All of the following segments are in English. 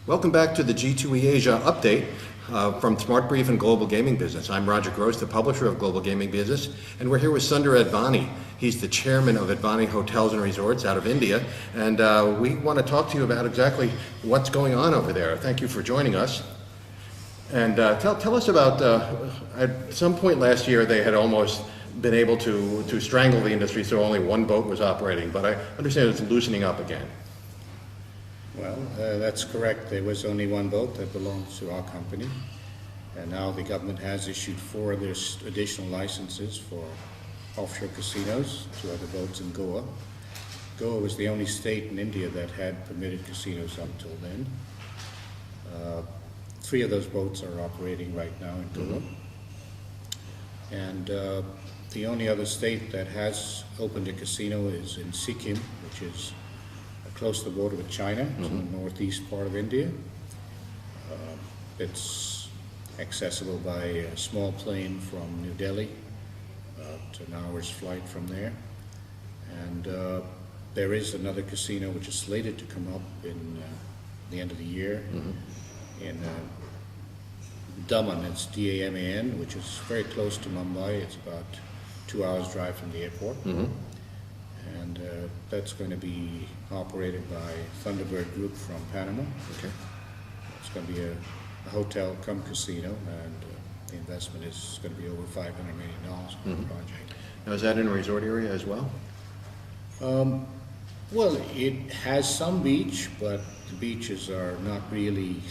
Welcome back to the G2E Asia update from Smart Brief and Global Gaming Business. I'm Roger Gros, the publisher of Global Gaming Business, and we're here with Sunder Advani. He's the chairman of Advani Hotels and Resorts out of India, and we want to talk to you about exactly what's going on over there. Thank you for joining us. And tell us about, at some point last year they had almost been able to strangle the industry, so only one boat was operating, but I understand it's loosening up again. Well, that's correct. There was only one boat that belonged to our company, and now the government has issued 4 additional licenses for offshore casinos to other boats in Goa. Goa was the only state in India that had permitted casinos up until then. 3 of those boats are operating right now in Goa. And the only other state that has opened a casino is in Sikkim, which is close to the border with China, it's in the northeast part of India. It's accessible by a small plane from New Delhi, about an hour's flight from there. And there is another casino which is slated to come up in the end of the year in Daman. It's D-A-M-A-N, which is very close to Mumbai. It's about 2 hours drive from the airport. And that's going to be operated by Thunderbird Group from Panama. Okay. It's going to be a hotel come casino, and the investment is going to be over $500 million for the project. Now, is that in a resort area as well? Well, it has some beach, but the beaches are not really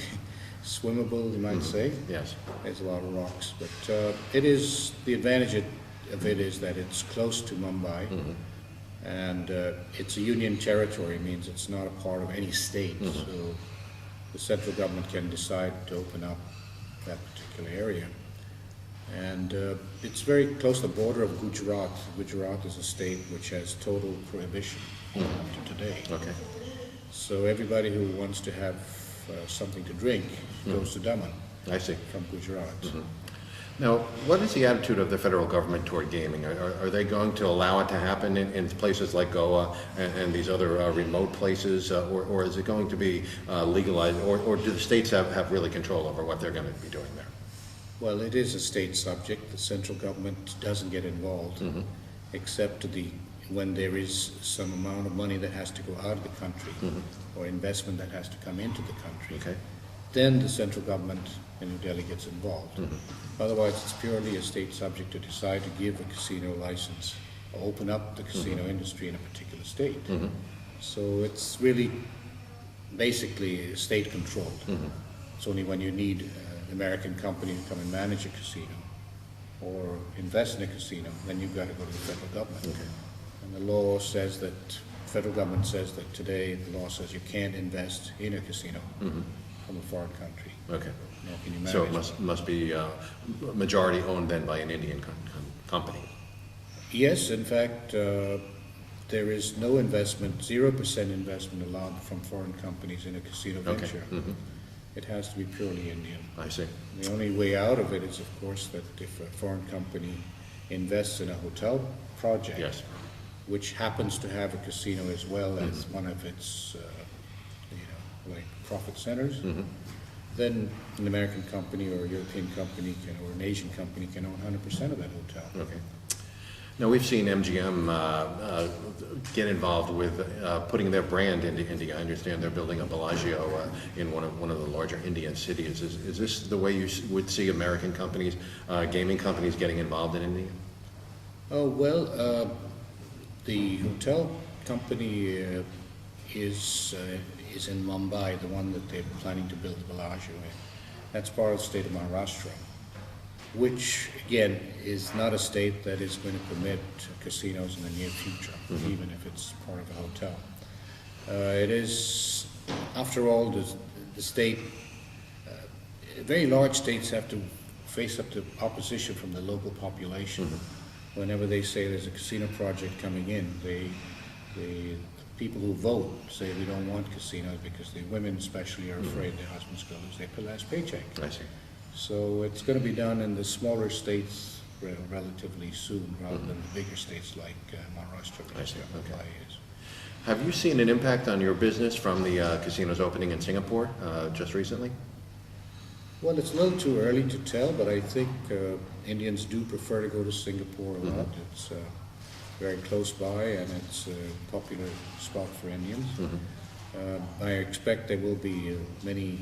swimmable, you might say. Yes. There's a lot of rocks, but it is, the advantage of it is that it's close to Mumbai. And it's a union territory, means it's not a part of any state, so the central government can decide to open up that particular area. And it's very close to the border of Gujarat. Gujarat is a state which has total prohibition up to today. Okay. So everybody who wants to have something to drink goes to Daman. I see. From Gujarat. Now, what is the attitude of the federal government toward gaming? Are they going to allow it to happen in places like Goa and these other remote places, or is it going to be legalized, or do the states have really control over what they're going to be doing there? Well, it is a state subject. The central government doesn't get involved, except when there is some amount of money that has to go out of the country, or investment that has to come into the country. Okay. Then the central government in New Delhi gets involved. Otherwise, it's purely a state subject to decide to give a casino license or open up the casino industry in a particular state. So it's really basically state controlled. It's only when you need an American company to come and manage a casino or invest in a casino, then you've got to go to the federal government. And the law says that, federal government says that today, the law says you can't invest in a casino from a foreign country. Okay. Nor can you manage So it must be majority owned then by an Indian company. Yes, in fact, there is no investment, 0% investment allowed from foreign companies in a casino venture. It has to be purely Indian. I see. The only way out of it is, of course, that if a foreign company invests in a hotel project, which happens to have a casino as well as one of its, like profit centers, then an American company or a European company or an Asian company can own 100% of that hotel. Okay. Now, we've seen MGM get involved with putting their brand into India. I understand they're building a Bellagio in one of the larger Indian cities. Is this the way you would see American companies, gaming companies, getting involved in India? Oh, well, the hotel company is in Mumbai, the one that they're planning to build the Bellagio in. That's part of the state of Maharashtra, which, again, is not a state that is going to permit casinos in the near future, even if it's part of a hotel. It is, after all, the state, very large states have to face up to opposition from the local population. Whenever they say there's a casino project coming in, the people who vote say we don't want casinos because the women especially are afraid their husbands go lose their last paycheck. I see. So it's going to be done in the smaller states relatively soon rather than the bigger states like Maharashtra, which is. Have you seen an impact on your business from the casinos opening in Singapore just recently? Well, it's a little too early to tell, but I think Indians do prefer to go to Singapore a lot. It's very close by, and it's a popular spot for Indians. I expect there will be many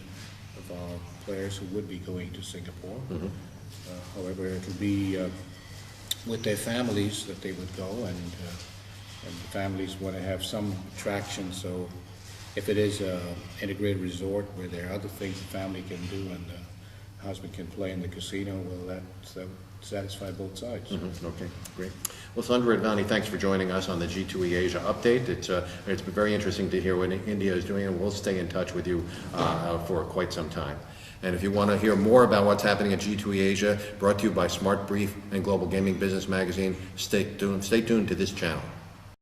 of our players who would be going to Singapore. However, it will be with their families that they would go, and the families want to have some attraction. So if it is an integrated resort where there are other things the family can do and the husband can play in the casino, well, that would satisfy both sides. Okay, great. Well, Sunder Advani, thanks for joining us on the G2E Asia update. It's been very interesting to hear what India is doing, and we'll stay in touch with you for quite some time. And if you want to hear more about what's happening at G2E Asia, brought to you by Smart Brief and Global Gaming Business Magazine, stay tuned to this channel.